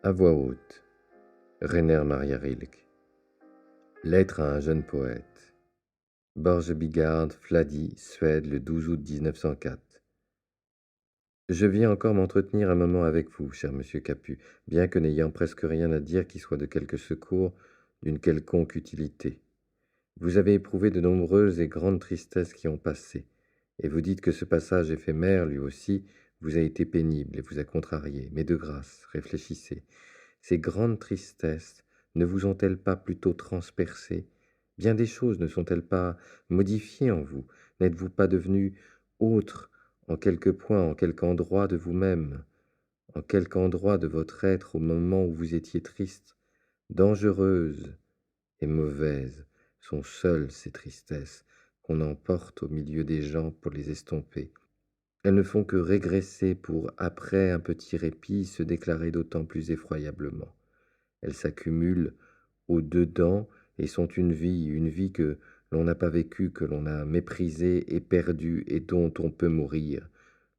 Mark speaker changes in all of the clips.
Speaker 1: À voix haute, Rainer Maria Rilke. Lettre à un jeune poète. Borgebygard, Flady, Suède, le 12 août 1904. Je viens encore m'entretenir un moment avec vous, cher monsieur Capu, bien que n'ayant presque rien à dire qui soit de quelque secours, d'une quelconque utilité. Vous avez éprouvé de nombreuses et grandes tristesses qui ont passé, et vous dites que ce passage éphémère, lui aussi, vous a été pénible et vous a contrarié. Mais de grâce, réfléchissez. Ces grandes tristesses ne vous ont-elles pas plutôt transpercé? Bien des choses ne sont-elles pas modifiées en vous? N'êtes-vous pas devenu autre en quelque point, en quelque endroit de vous-même, en quelque endroit de votre être au moment où vous étiez triste? Dangereuses et mauvaises sont seules ces tristesses qu'on emporte au milieu des gens pour les estomper. Elles ne font que régresser pour, après un petit répit, se déclarer d'autant plus effroyablement. Elles s'accumulent au-dedans et sont une vie que l'on n'a pas vécue, que l'on a méprisée et perdue et dont on peut mourir.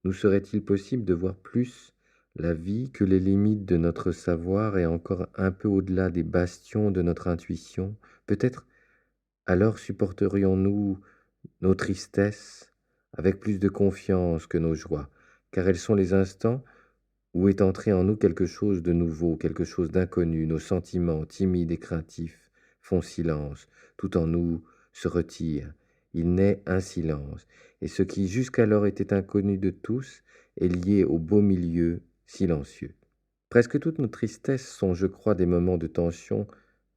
Speaker 1: Nous serait-il possible de voir plus la vie que les limites de notre savoir et encore un peu au-delà des bastions de notre intuition? Peut-être alors supporterions-nous nos tristesses avec plus de confiance que nos joies, car elles sont les instants où est entré en nous quelque chose de nouveau, quelque chose d'inconnu. Nos sentiments, timides et craintifs, font silence. Tout en nous se retire. Il naît un silence. Et ce qui jusqu'alors était inconnu de tous est lié au beau milieu silencieux. Presque toutes nos tristesses sont, je crois, des moments de tension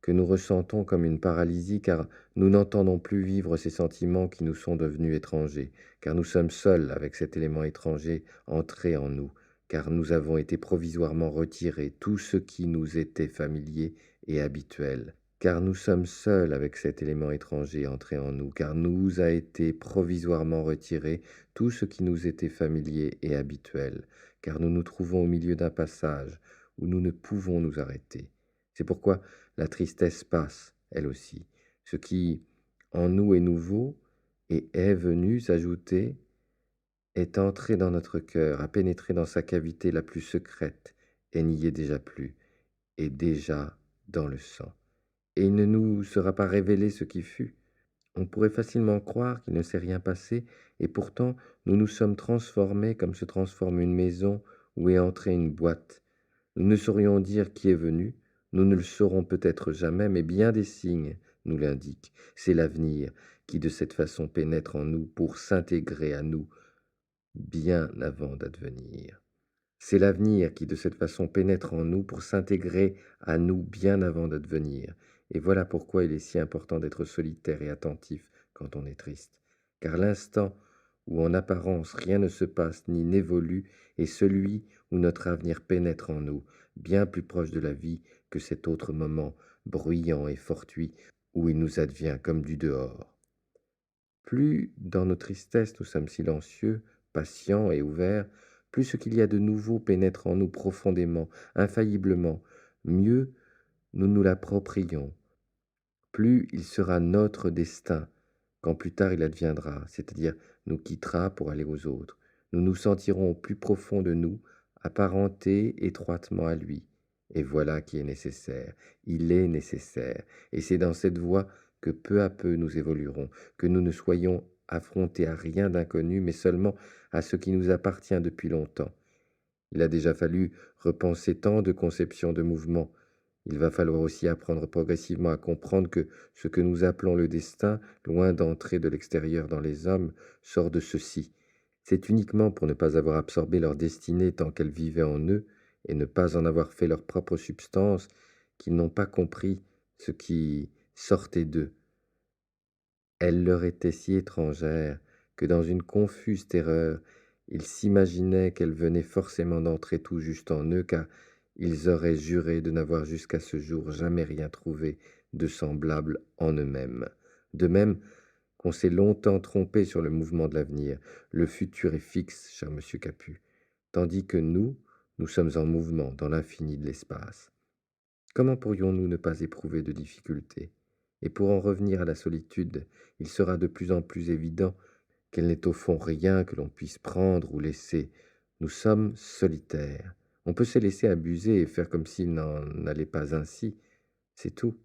Speaker 1: que nous ressentons comme une paralysie, car nous n'entendons plus vivre ces sentiments qui nous sont devenus étrangers, car nous sommes seuls avec cet élément étranger entré en nous, car nous avons été provisoirement retirés tout ce qui nous était familier et habituel, car nous sommes seuls avec cet élément étranger entré en nous, car nous a été provisoirement retiré tout ce qui nous était familier et habituel, car nous nous trouvons au milieu d'un passage où nous ne pouvons nous arrêter. C'est pourquoi la tristesse passe, elle aussi. Ce qui en nous est nouveau et est venu s'ajouter est entré dans notre cœur, a pénétré dans sa cavité la plus secrète et n'y est déjà plus, et déjà dans le sang. Et il ne nous sera pas révélé ce qui fut. On pourrait facilement croire qu'il ne s'est rien passé, et pourtant nous nous sommes transformés comme se transforme une maison où est entrée une boîte. Nous ne saurions dire qui est venu, nous ne le saurons peut-être jamais, mais bien des signes nous l'indiquent. C'est l'avenir qui de cette façon pénètre en nous pour s'intégrer à nous bien avant d'advenir. C'est l'avenir qui de cette façon pénètre en nous pour s'intégrer à nous bien avant d'advenir. Et voilà pourquoi il est si important d'être solitaire et attentif quand on est triste. Car l'instant où en apparence rien ne se passe ni n'évolue est celui où notre avenir pénètre en nous, bien plus proche de la vie que cet autre moment bruyant et fortuit où il nous advient comme du dehors. Plus dans nos tristesses nous sommes silencieux, patients et ouverts, plus ce qu'il y a de nouveau pénètre en nous profondément, infailliblement, mieux nous nous l'approprions, plus il sera notre destin quand plus tard il adviendra, c'est-à-dire nous quittera pour aller aux autres. Nous nous sentirons au plus profond de nous, apparentés étroitement à lui. Et voilà qui est nécessaire. Il est nécessaire. Et c'est dans cette voie que peu à peu nous évoluerons, que nous ne soyons affrontés à rien d'inconnu, mais seulement à ce qui nous appartient depuis longtemps. Il a déjà fallu repenser tant de conceptions de mouvements. Il va falloir aussi apprendre progressivement à comprendre que ce que nous appelons le destin, loin d'entrer de l'extérieur dans les hommes, sort de ceux-ci. C'est uniquement pour ne pas avoir absorbé leur destinée tant qu'elle vivait en eux et ne pas en avoir fait leur propre substance qu'ils n'ont pas compris ce qui sortait d'eux. Elle leur était si étrangère que dans une confuse terreur, ils s'imaginaient qu'elle venait forcément d'entrer tout juste en eux, car ils auraient juré de n'avoir jusqu'à ce jour jamais rien trouvé de semblable en eux-mêmes. De même qu'on s'est longtemps trompé sur le mouvement de l'avenir. Le futur est fixe, cher monsieur Capu, tandis que nous sommes en mouvement dans l'infini de l'espace. Comment pourrions-nous ne pas éprouver de difficultés? Et pour en revenir à la solitude, il sera de plus en plus évident qu'elle n'est au fond rien que l'on puisse prendre ou laisser. Nous sommes solitaires. On peut se laisser abuser et faire comme s'il n'en allait pas ainsi, c'est tout.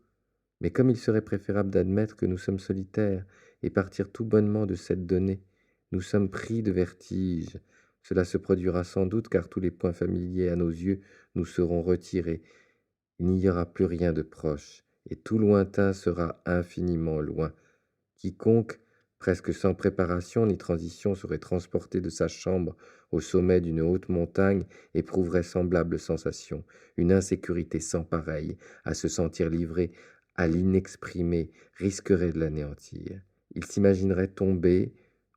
Speaker 1: Mais comme il serait préférable d'admettre que nous sommes solitaires et partir tout bonnement de cette donnée, nous sommes pris de vertige. Cela se produira sans doute car tous les points familiers à nos yeux nous seront retirés. Il n'y aura plus rien de proche, et tout lointain sera infiniment loin. Quiconque, presque sans préparation ni transition, serait transporté de sa chambre au sommet d'une haute montagne éprouverait semblable sensation, une insécurité sans pareille, à se sentir livré à l'inexprimé, risquerait de l'anéantir. Il s'imaginerait tomber,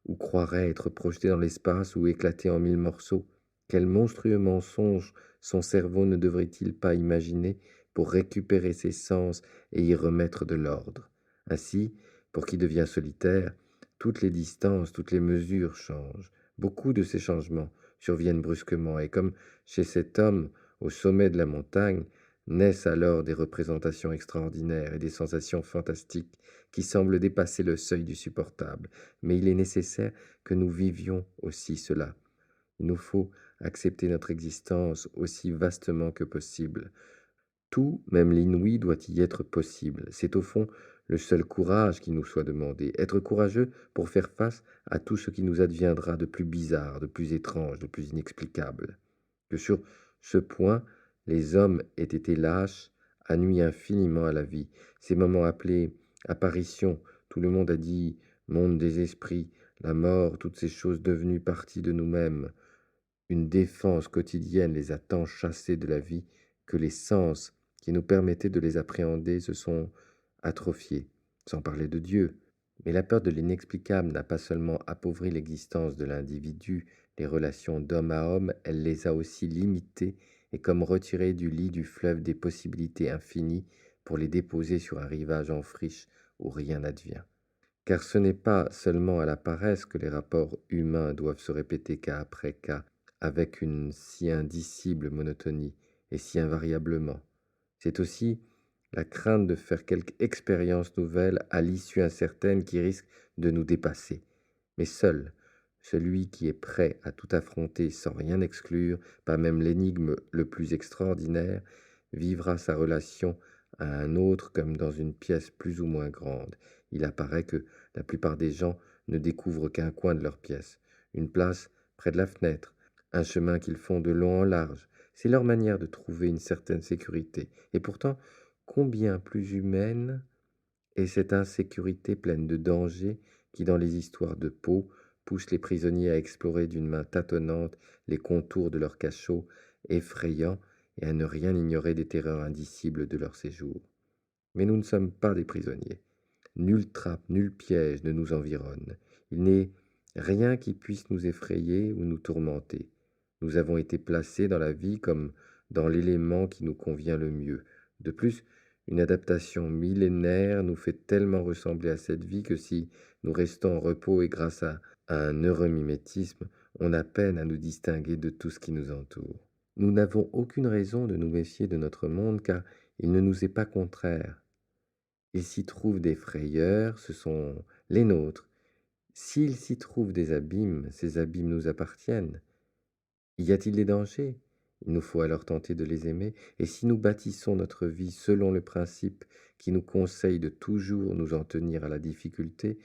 Speaker 1: ou croirait être projeté dans l'espace ou éclater en mille morceaux. Quel monstrueux mensonge son cerveau ne devrait-il pas imaginer pour récupérer ses sens et y remettre de l'ordre? Ainsi, pour qui devient solitaire, toutes les distances, toutes les mesures changent. Beaucoup de ces changements surviennent brusquement, et comme chez cet homme au sommet de la montagne, naissent alors des représentations extraordinaires et des sensations fantastiques qui semblent dépasser le seuil du supportable. Mais il est nécessaire que nous vivions aussi cela. Il nous faut accepter notre existence aussi vastement que possible. Tout, même l'inouï, doit y être possible. C'est au fond le seul courage qui nous soit demandé. Être courageux pour faire face à tout ce qui nous adviendra de plus bizarre, de plus étrange, de plus inexplicable. Que sur ce point, les hommes aient été lâches, a nui infiniment à la vie. Ces moments appelés apparitions, tout le monde a dit monde des esprits, la mort, toutes ces choses devenues partie de nous-mêmes. Une défense quotidienne les a tant chassés de la vie que les sens qui nous permettaient de les appréhender se sont atrophiés, sans parler de Dieu. Mais la peur de l'inexplicable n'a pas seulement appauvri l'existence de l'individu, les relations d'homme à homme, elle les a aussi limitées et comme retirées du lit du fleuve des possibilités infinies pour les déposer sur un rivage en friche où rien n'advient. Car ce n'est pas seulement à la paresse que les rapports humains doivent se répéter cas après cas, avec une si indicible monotonie et si invariablement. C'est aussi la crainte de faire quelque expérience nouvelle à l'issue incertaine qui risque de nous dépasser. Mais seul celui qui est prêt à tout affronter sans rien exclure, pas même l'énigme le plus extraordinaire, vivra sa relation à un autre comme dans une pièce plus ou moins grande. Il apparaît que la plupart des gens ne découvrent qu'un coin de leur pièce, une place près de la fenêtre, un chemin qu'ils font de long en large. C'est leur manière de trouver une certaine sécurité. Et pourtant, combien plus humaine est cette insécurité pleine de dangers qui, dans les histoires de Poe, pousse les prisonniers à explorer d'une main tâtonnante les contours de leur cachot effrayant et à ne rien ignorer des terreurs indicibles de leur séjour. Mais nous ne sommes pas des prisonniers. Nulle trappe, nul piège ne nous environne. Il n'est rien qui puisse nous effrayer ou nous tourmenter. Nous avons été placés dans la vie comme dans l'élément qui nous convient le mieux. De plus, une adaptation millénaire nous fait tellement ressembler à cette vie que si nous restons en repos et grâce à un heureux mimétisme, on a peine à nous distinguer de tout ce qui nous entoure. Nous n'avons aucune raison de nous méfier de notre monde car il ne nous est pas contraire. Il s'y trouve des frayeurs, ce sont les nôtres. S'il s'y trouve des abîmes, ces abîmes nous appartiennent. Y a-t-il des dangers? Il nous faut alors tenter de les aimer, et si nous bâtissons notre vie selon le principe qui nous conseille de toujours nous en tenir à la difficulté,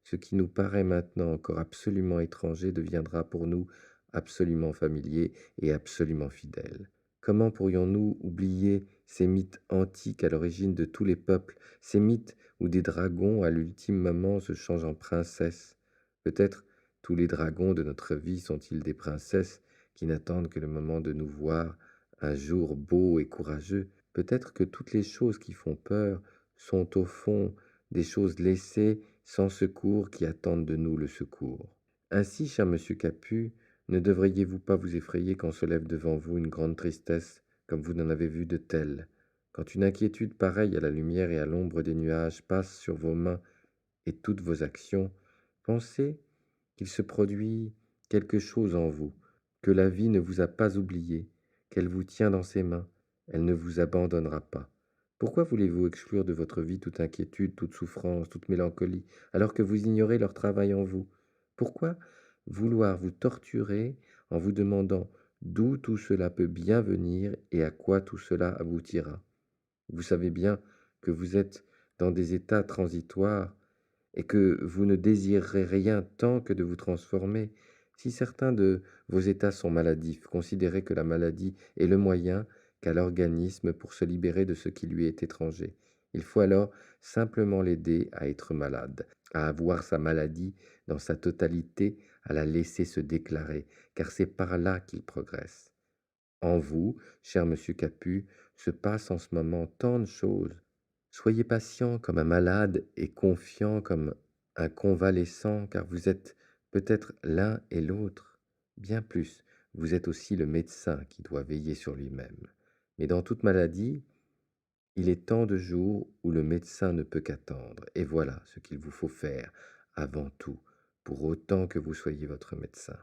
Speaker 1: ce qui nous paraît maintenant encore absolument étranger deviendra pour nous absolument familier et absolument fidèle. Comment pourrions-nous oublier ces mythes antiques à l'origine de tous les peuples, ces mythes où des dragons à l'ultime moment se changent en princesses? Peut-être tous les dragons de notre vie sont-ils des princesses qui n'attendent que le moment de nous voir un jour beaux et courageux. Peut-être que toutes les choses qui font peur sont au fond des choses laissées sans secours qui attendent de nous le secours. Ainsi, cher monsieur Capu, ne devriez-vous pas vous effrayer quand se lève devant vous une grande tristesse, comme vous n'en avez vu de telle, quand une inquiétude pareille à la lumière et à l'ombre des nuages passe sur vos mains et toutes vos actions, pensez qu'il se produit quelque chose en vous, que la vie ne vous a pas oublié, qu'elle vous tient dans ses mains, elle ne vous abandonnera pas. Pourquoi voulez-vous exclure de votre vie toute inquiétude, toute souffrance, toute mélancolie, alors que vous ignorez leur travail en vous? Pourquoi vouloir vous torturer en vous demandant d'où tout cela peut bien venir et à quoi tout cela aboutira. Vous savez bien que vous êtes dans des états transitoires et que vous ne désirerez rien tant que de vous transformer. Si certains de vos états sont maladifs, considérez que la maladie est le moyen qu'a l'organisme pour se libérer de ce qui lui est étranger. Il faut alors simplement l'aider à être malade, à avoir sa maladie dans sa totalité, à la laisser se déclarer, car c'est par là qu'il progresse. En vous, cher monsieur Capu, se passent en ce moment tant de choses. Soyez patient comme un malade et confiant comme un convalescent, car vous êtes peut-être l'un et l'autre. Bien plus, vous êtes aussi le médecin qui doit veiller sur lui-même. Mais dans toute maladie, il est tant de jours où le médecin ne peut qu'attendre, et voilà ce qu'il vous faut faire avant tout, pour autant que vous soyez votre médecin.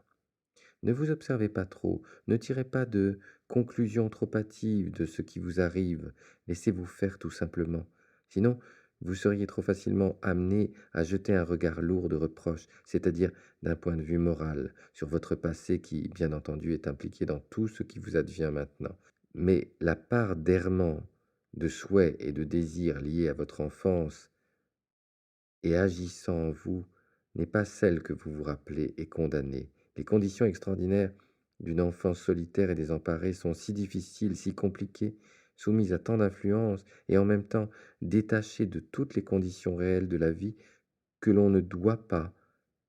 Speaker 1: Ne vous observez pas trop, ne tirez pas de conclusions trop hâtives de ce qui vous arrive, laissez-vous faire tout simplement. Sinon, vous seriez trop facilement amené à jeter un regard lourd de reproches, c'est-à-dire d'un point de vue moral, sur votre passé qui, bien entendu, est impliqué dans tout ce qui vous advient maintenant. Mais la part d'errement, de souhait et de désir liés à votre enfance et agissant en vous n'est pas celle que vous vous rappelez et condamnez. Les conditions extraordinaires d'une enfance solitaire et désemparée sont si difficiles, si compliquées, soumises à tant d'influences et en même temps détachées de toutes les conditions réelles de la vie que l'on ne doit pas,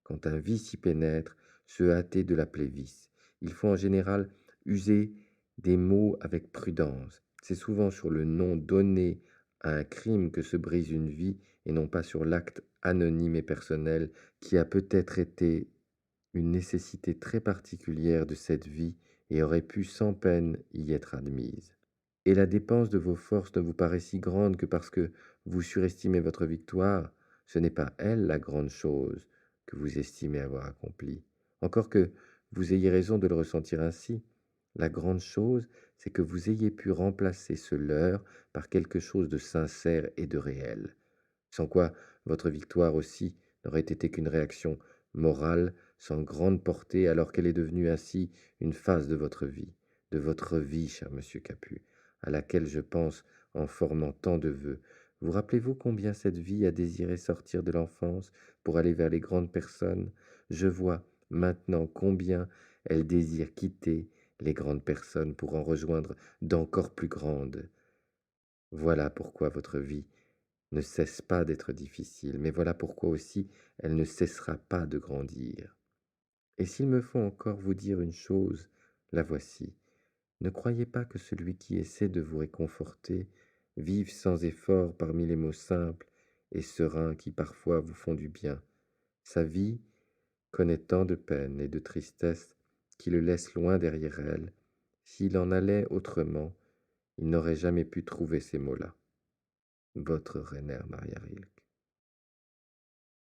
Speaker 1: quand un vice y pénètre, se hâter de l'appeler vice. Il faut en général user des mots avec prudence. C'est souvent sur le nom donné à un crime que se brise une vie et non pas sur l'acte anonyme et personnel qui a peut-être été une nécessité très particulière de cette vie et aurait pu sans peine y être admise. Et la dépense de vos forces ne vous paraît si grande que parce que vous surestimez votre victoire, ce n'est pas elle la grande chose que vous estimez avoir accomplie. Encore que vous ayez raison de le ressentir ainsi, la grande chose, c'est que vous ayez pu remplacer ce leurre par quelque chose de sincère et de réel, sans quoi votre victoire aussi n'aurait été qu'une réaction morale sans grande portée alors qu'elle est devenue ainsi une phase de votre vie, cher monsieur Capu, à laquelle je pense en formant tant de vœux. Vous rappelez-vous combien cette vie a désiré sortir de l'enfance pour aller vers les grandes personnes? Je vois maintenant combien elle désire quitter les grandes personnes pour en rejoindre d'encore plus grandes. Voilà pourquoi votre vie ne cesse pas d'être difficile, mais voilà pourquoi aussi elle ne cessera pas de grandir. Et s'il me faut encore vous dire une chose, la voici. Ne croyez pas que celui qui essaie de vous réconforter vive sans effort parmi les mots simples et sereins qui parfois vous font du bien. Sa vie connaît tant de peines et de tristesses qui le laissent loin derrière elle. S'il en allait autrement, il n'aurait jamais pu trouver ces mots-là. Votre Rainer Maria Rilke.